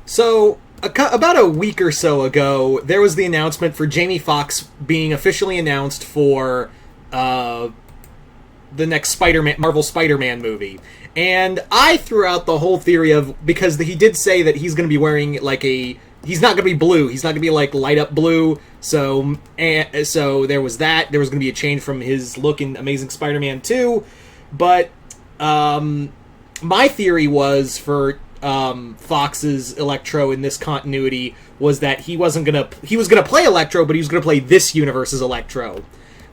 So, about a week or so ago, there was the announcement for Jamie Foxx being officially announced for the next Marvel Spider-Man movie. And I threw out the whole theory of, because he did say that he's going to be wearing he's not going to be blue. He's not going to be like light up blue. So there was that. There was going to be a change from his look in Amazing Spider-Man 2. But my theory was for Fox's Electro in this continuity was that he was going to play Electro, but he was going to play this universe's Electro.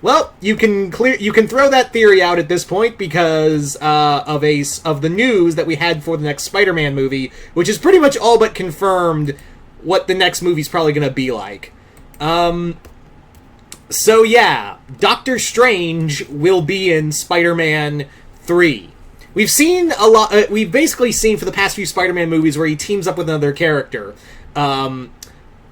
Well, you can throw that theory out at this point because of the news that we had for the next Spider-Man movie, which is pretty much all but confirmed what the next movie's probably going to be like. So yeah, Doctor Strange will be in Spider-Man 3. We've seen a lot. We've basically seen for the past few Spider-Man movies where he teams up with another character.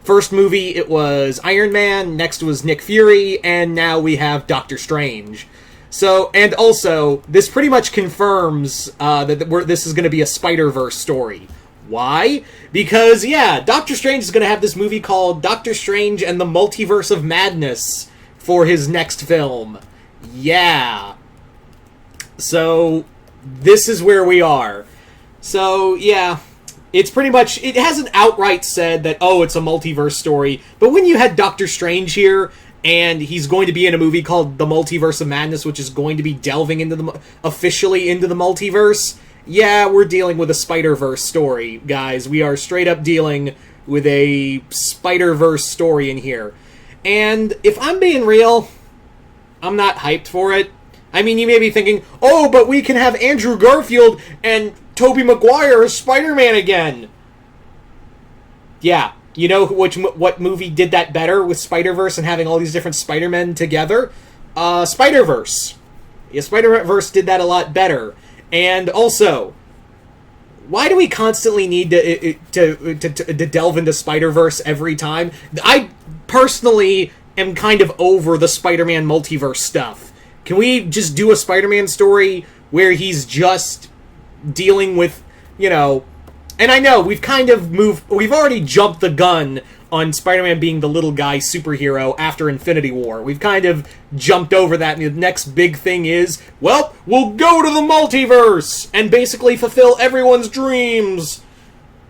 First movie, it was Iron Man, next was Nick Fury, and now we have Doctor Strange. So, and also, this pretty much confirms that this is going to be a Spider-Verse story. Why? Because, yeah, Doctor Strange is going to have this movie called Doctor Strange and the Multiverse of Madness for his next film. Yeah. So, this is where we are. So, yeah. It's pretty much, it hasn't outright said that, oh, it's a multiverse story, but when you had Doctor Strange here, and he's going to be in a movie called The Multiverse of Madness, which is going to be delving officially into the multiverse, yeah, we're dealing with a Spider-Verse story, guys. We are straight up dealing with a Spider-Verse story in here. And if I'm being real, I'm not hyped for it. I mean, you may be thinking, oh, but we can have Andrew Garfield and Toby Mcguire as Spider-Man again. Yeah, you know what movie did that better with Spider-Verse and having all these different Spider-Men together? Spider-Verse. Yeah, Spider-Verse did that a lot better. And also, why do we constantly need to delve into Spider-Verse every time? I personally am kind of over the Spider-Man multiverse stuff. Can we just do a Spider-Man story where he's just dealing with, and I know we've already jumped the gun on Spider-Man being the little guy superhero after Infinity War. We've kind of jumped over that, and the next big thing is, well, we'll go to the multiverse and basically fulfill everyone's dreams.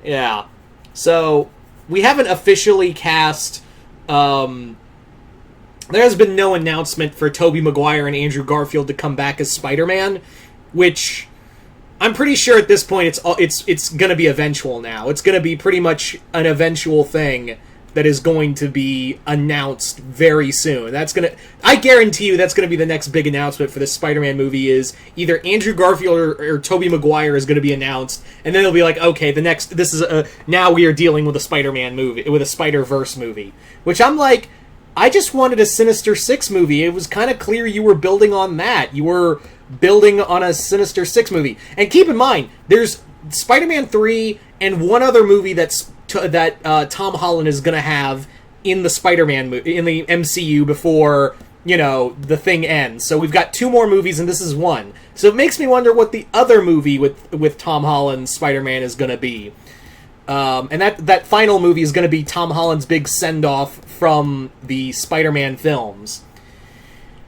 Yeah. So, we haven't officially cast, there has been no announcement for Toby Maguire and Andrew Garfield to come back as Spider-Man, which I'm pretty sure at this point it's going to be eventual now. It's going to be pretty much an eventual thing that is going to be announced very soon. I guarantee you that's going to be the next big announcement for this Spider-Man movie is either Andrew Garfield or Toby Maguire is going to be announced, and then they'll be like, okay, now we are dealing with a Spider-Man movie, with a Spider-Verse movie. Which I'm like, I just wanted a Sinister Six movie. It was kind of clear you were building on that. You were building on a Sinister Six movie. And keep in mind, there's Spider-Man 3 and one other movie that Tom Holland is going to have in the Spider-Man movie, in the MCU before, the thing ends. So we've got two more movies and this is one. So it makes me wonder what the other movie with Tom Holland's Spider-Man is going to be. And that final movie is going to be Tom Holland's big send-off from the Spider-Man films.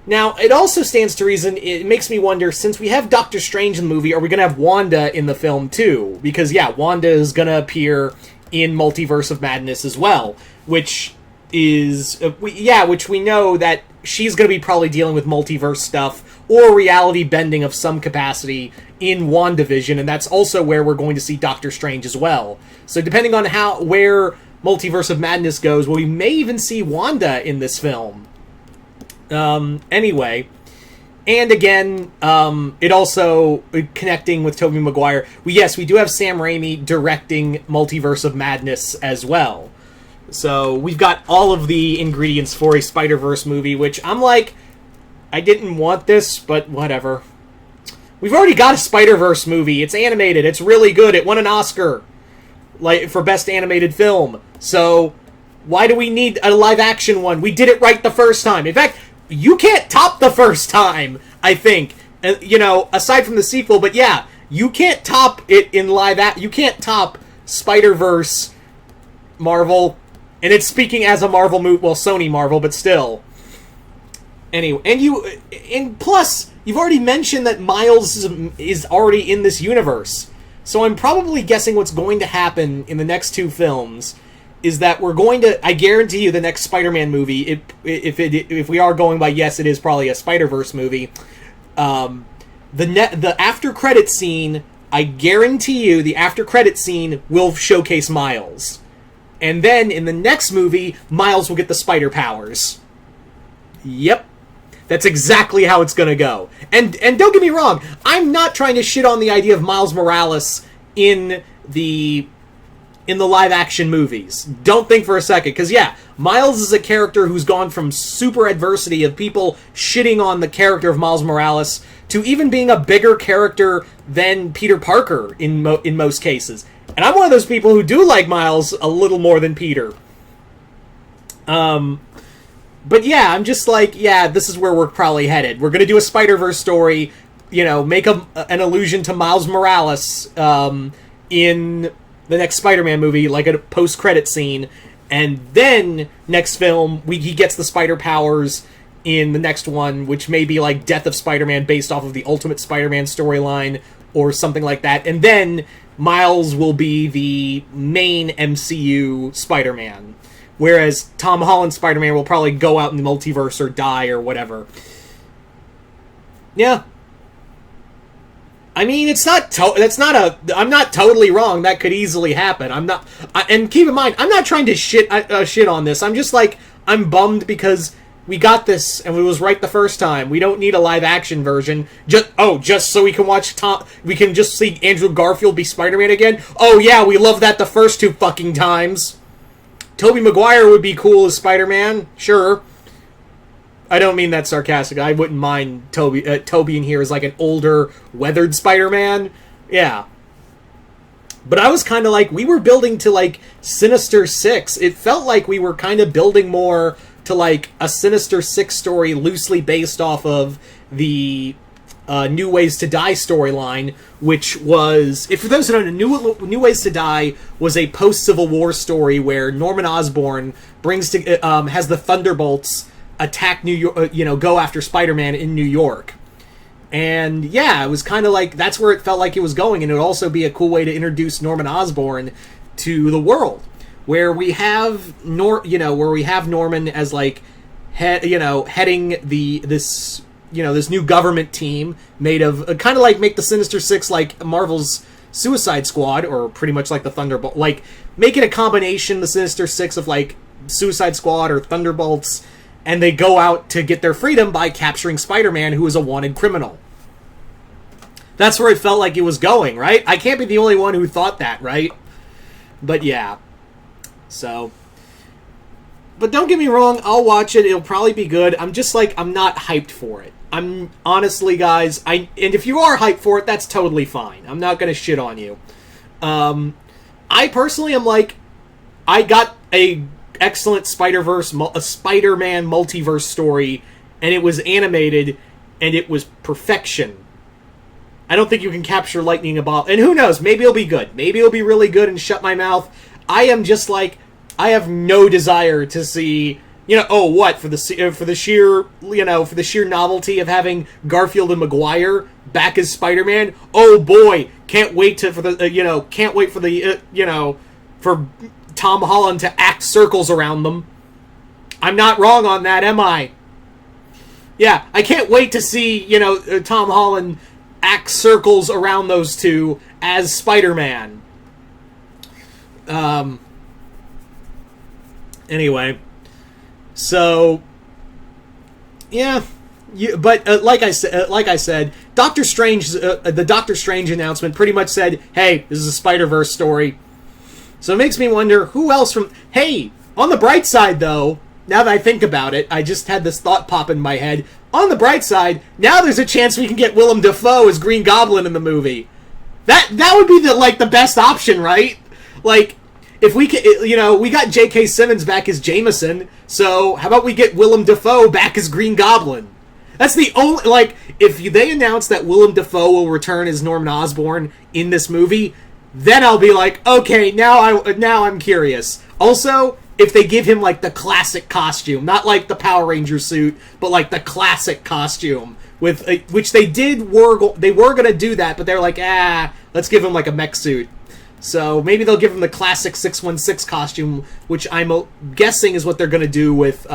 Now, it also stands to reason, it makes me wonder, since we have Doctor Strange in the movie, are we going to have Wanda in the film too? Because, yeah, Wanda is going to appear in Multiverse of Madness as well, which is, which we know that she's going to be probably dealing with multiverse stuff or reality bending of some capacity in WandaVision, and that's also where we're going to see Doctor Strange as well. So depending on where Multiverse of Madness goes, we may even see Wanda in this film. Anyway, and again, it also, connecting with Tobey Maguire, we do have Sam Raimi directing Multiverse of Madness as well. So we've got all of the ingredients for a Spider-Verse movie, which I'm like, I didn't want this, but whatever. We've already got a Spider-Verse movie. It's animated. It's really good. It won an Oscar for Best Animated Film. So why do we need a live-action one? We did it right the first time. In fact, you can't top the first time, I think. Aside from the sequel, but yeah, you can't top it in you can't top Spider-Verse Marvel. And it's speaking as a Marvel movie, well, Sony Marvel, but still. Anyway, and plus, you've already mentioned that Miles is already in this universe. So I'm probably guessing what's going to happen in the next two films is that we're going to, I guarantee you, the next Spider-Man movie, if we are going by yes, it is probably a Spider-Verse movie, the after-credit scene, I guarantee you, the after-credit scene will showcase Miles. And then, in the next movie, Miles will get the spider powers. Yep. That's exactly how it's gonna go. And don't get me wrong, I'm not trying to shit on the idea of Miles Morales in the live-action movies. Don't think for a second, because yeah, Miles is a character who's gone from super adversity of people shitting on the character of Miles Morales to even being a bigger character than Peter Parker in most cases. And I'm one of those people who do like Miles a little more than Peter. But yeah, I'm just like, yeah, this is where we're probably headed. We're going to do a Spider-Verse story, make an allusion to Miles Morales in the next Spider-Man movie, like a post-credit scene. And then, next film, he gets the spider powers in the next one, which may be like Death of Spider-Man based off of the Ultimate Spider-Man storyline or something like that. And then Miles will be the main MCU Spider-Man. Whereas Tom Holland's Spider-Man will probably go out in the multiverse or die or whatever. Yeah. I mean, I'm not totally wrong. That could easily happen. And keep in mind, I'm not trying to shit on this. I'm just like, I'm bummed because we got this and it was right the first time. We don't need a live action version. Just so we can we can just see Andrew Garfield be Spider-Man again? Oh yeah, we love that the first two fucking times. Toby Mcguire would be cool as Spider-Man, sure. I don't mean that sarcastic. I wouldn't mind Toby in here as like an older, weathered Spider-Man. Yeah. But I was kind of like, we were building to like Sinister Six. It felt like we were kind of building more to like a Sinister Six story loosely based off of the New Ways to Die storyline, which was, if for those who don't know, New Ways to Die was a post-Civil War story where Norman Osborn has the Thunderbolts attack New York, go after Spider-Man in New York. And yeah, it was kind of like, that's where it felt like it was going, and it would also be a cool way to introduce Norman Osborn to the world, where we have Norman as like heading this new government team made of kind of like make the Sinister Six like Marvel's Suicide Squad, or pretty much like the Thunderbolt, like make it a combination, the Sinister Six, of like Suicide Squad or Thunderbolts, and they go out to get their freedom by capturing Spider-Man, who is a wanted criminal. That's where it felt like it was going, right? I can't be the only one who thought that, right? But yeah. So, but don't get me wrong, I'll watch it. It'll probably be good. I'm just like, I'm not hyped for it. I'm honestly, guys, and if you are hyped for it, that's totally fine. I'm not gonna shit on you. I personally am like, I got a excellent a Spider-Man multiverse story, and it was animated, and it was perfection. I don't think you can capture lightning about, and who knows, maybe it'll be good. Maybe it'll be really good and shut my mouth. I am just like, I have no desire to see, for the sheer novelty of having Garfield and Mcguire back as Spider-Man. Oh boy, can't wait for Tom Holland to act circles around them. I'm not wrong on that, am I? Yeah, I can't wait to see, Tom Holland act circles around those two as Spider-Man. Anyway, so yeah, like I said, Doctor Strange, the Doctor Strange announcement pretty much said, "Hey, this is a Spider-Verse story." So it makes me wonder who else Hey, on the bright side though, now that I think about it, I just had this thought pop in my head. On the bright side, now there's a chance we can get Willem Dafoe as Green Goblin in the movie. That would be the best option, right? Like, if we could, we got J.K. Simmons back as Jameson, so how about we get Willem Dafoe back as Green Goblin? That's the only, if they announce that Willem Dafoe will return as Norman Osborn in this movie, then I'll be like, okay, now I'm curious. Also, if they give him like the classic costume, not like the Power Ranger suit, but like the classic costume with which they were gonna do that, but they're like, let's give him like a mech suit. So maybe they'll give him the classic 616 costume, which I'm guessing is what they're gonna do with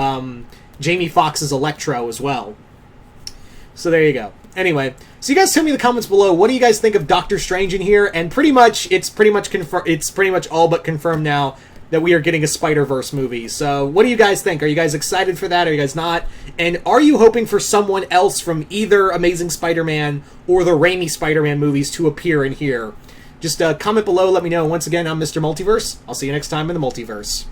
Jamie Foxx's Electro as well. So there you go. Anyway, so you guys tell me in the comments below, what do you guys think of Doctor Strange in here? And it's pretty much all but confirmed now that we are getting a Spider-Verse movie. So what do you guys think? Are you guys excited for that? Are you guys not? And are you hoping for someone else from either Amazing Spider-Man or the Raimi Spider-Man movies to appear in here? Just comment below, let me know. Once again, I'm Mr. Multiverse. I'll see you next time in the Multiverse.